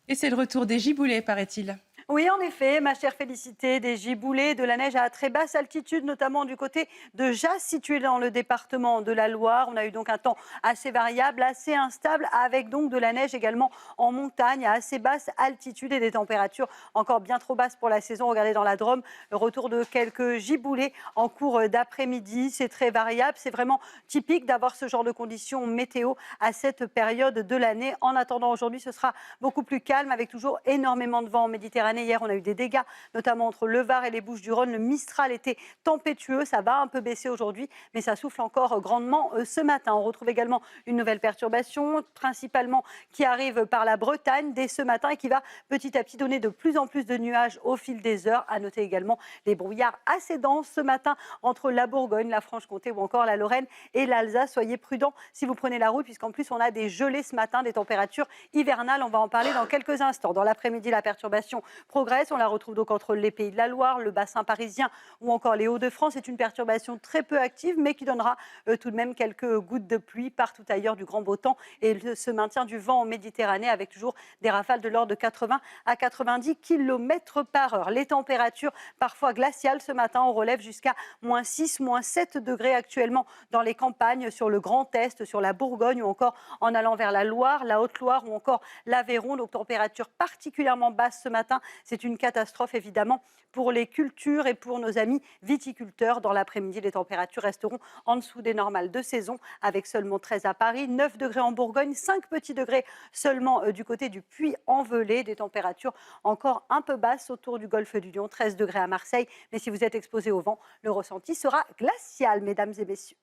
Et c'est le retour des giboulées, paraît-il. Oui, en effet, ma chère Félicité, des giboulées, de la neige à très basse altitude, notamment du côté de Jas, situé dans le département de la Loire. On a eu donc un temps assez variable, assez instable, avec donc de la neige également en montagne à assez basse altitude et des températures encore bien trop basses pour la saison. Regardez dans la Drôme, le retour de quelques giboulées en cours d'après-midi. C'est très variable, c'est vraiment typique d'avoir ce genre de conditions météo à cette période de l'année. En attendant, aujourd'hui, ce sera beaucoup plus calme avec toujours énormément de vent en Méditerranée. Hier, on a eu des dégâts, notamment entre le Var et les Bouches-du-Rhône. Le Mistral était tempétueux. Ça va un peu baisser aujourd'hui, mais ça souffle encore grandement ce matin. On retrouve également une nouvelle perturbation, principalement qui arrive par la Bretagne dès ce matin et qui va petit à petit donner de plus en plus de nuages au fil des heures. À noter également les brouillards assez denses ce matin entre la Bourgogne, la Franche-Comté ou encore la Lorraine et l'Alsace. Soyez prudents si vous prenez la route, puisqu'en plus on a des gelées ce matin, des températures hivernales. On va en parler dans quelques instants. Dans l'après-midi, la perturbation progresse. On la retrouve donc entre les Pays de la Loire, le bassin parisien ou encore les Hauts-de-France. C'est une perturbation très peu active, mais qui donnera tout de même quelques gouttes de pluie partout ailleurs, du grand beau temps et ce maintien du vent en Méditerranée avec toujours des rafales de l'ordre de 80 à 90 km par heure. Les températures parfois glaciales ce matin, on relève jusqu'à -6, -7 degrés actuellement dans les campagnes, sur le Grand Est, sur la Bourgogne ou encore en allant vers la Loire, la Haute-Loire ou encore l'Aveyron. Donc température particulièrement basse ce matin. C'est une catastrophe évidemment pour les cultures et pour nos amis viticulteurs. Dans l'après-midi, les températures resteront en dessous des normales de saison, avec seulement 13 à Paris, 9 degrés en Bourgogne, 5 petits degrés seulement du côté du Puy-en-Velay. Des températures encore un peu basses autour du golfe du Lion, 13 degrés à Marseille. Mais si vous êtes exposé au vent, le ressenti sera glacial, mesdames et messieurs.